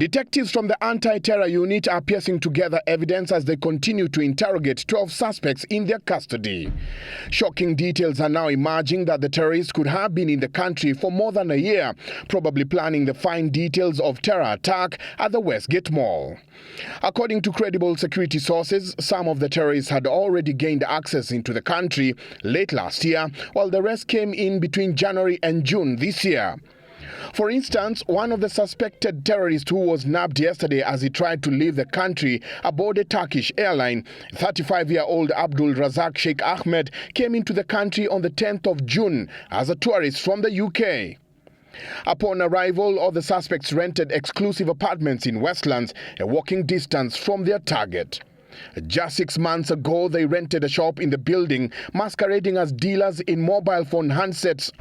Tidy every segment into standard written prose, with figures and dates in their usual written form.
Detectives from the anti-terror unit are piecing together evidence as they continue to interrogate 12 suspects in their custody. Shocking details are now emerging that the terrorists could have been in the country for more than a year, probably planning the fine details of terror attack at the Westgate Mall. According to credible security sources, some of the terrorists had already gained access into the country late last year, while the rest came in between January and June this year. For instance, one of the suspected terrorists who was nabbed yesterday as he tried to leave the country aboard a Turkish airline, 35-year-old Abdul Razak Sheikh Ahmed, came into the country on the 10th of June as a tourist from the UK. Upon arrival, all the suspects rented exclusive apartments in Westlands, a walking distance from their target. Just 6 months ago, they rented a shop in the building, masquerading as dealers in mobile phone handsets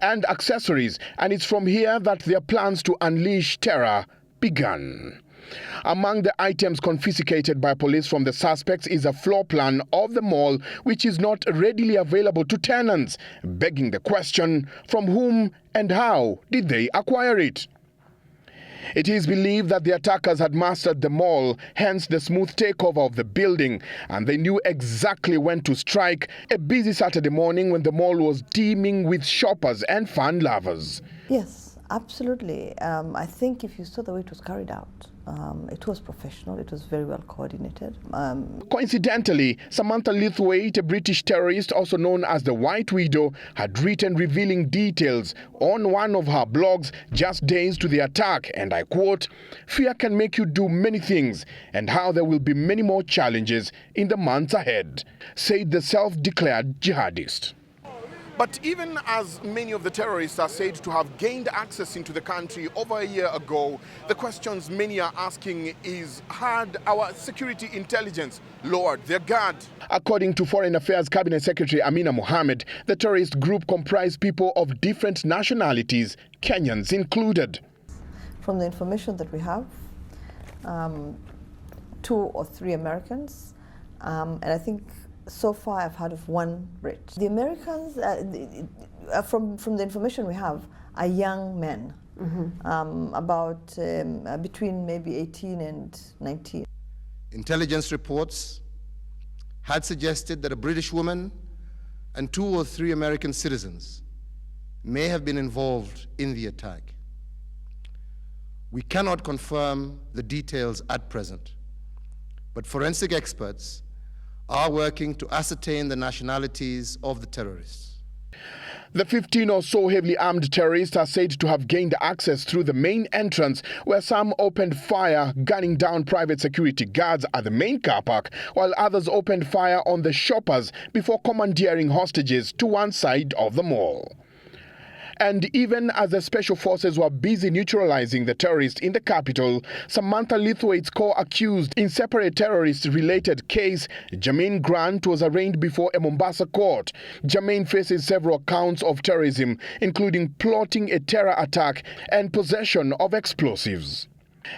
and accessories, and it's from here that their plans to unleash terror began. Among the items confiscated by police from the suspects is a floor plan of the mall, which is not readily available to tenants, begging the question, from whom and how did they acquire it? It is believed that the attackers had mastered the mall, hence the smooth takeover of the building, and they knew exactly when to strike a busy Saturday morning when the mall was teeming with shoppers and fun lovers. Yes, absolutely. I think if you saw the way it was carried out, it was professional, it was very well coordinated. Coincidentally, Samantha Lithwaite, a British terrorist also known as the White Widow, had written revealing details on one of her blogs just days to the attack, and I quote, "Fear can make you do many things, and how there will be many more challenges in the months ahead," said the self-declared jihadist. But even as many of the terrorists are said to have gained access into the country over a year ago, the questions many are asking is, had our security intelligence lowered their guard? According to Foreign Affairs Cabinet Secretary Amina Mohamed, the terrorist group comprised people of different nationalities, Kenyans included. From the information that we have, 2 or 3 Americans, and I think so far I've heard of 1 Brit. The Americans, from the information we have, are young men, about between maybe 18 and 19. Intelligence reports had suggested that a British woman and 2 or 3 American citizens may have been involved in the attack. We cannot confirm the details at present, but forensic experts are working to ascertain the nationalities of the terrorists. The 15 or so heavily armed terrorists are said to have gained access through the main entrance, where some opened fire, gunning down private security guards at the main car park, while others opened fire on the shoppers before commandeering hostages to one side of the mall. And even as the special forces were busy neutralizing the terrorists in the capital, Samantha Lithwaite's co-accused in separate terrorist-related case, Jermaine Grant, was arraigned before a Mombasa court. Jermaine faces several counts of terrorism, including plotting a terror attack and possession of explosives.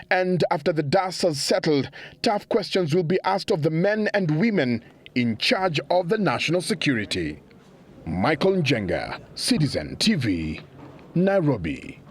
And after the dust has settled, tough questions will be asked of the men and women in charge of the national security. Michael Njenga, Citizen TV, Nairobi.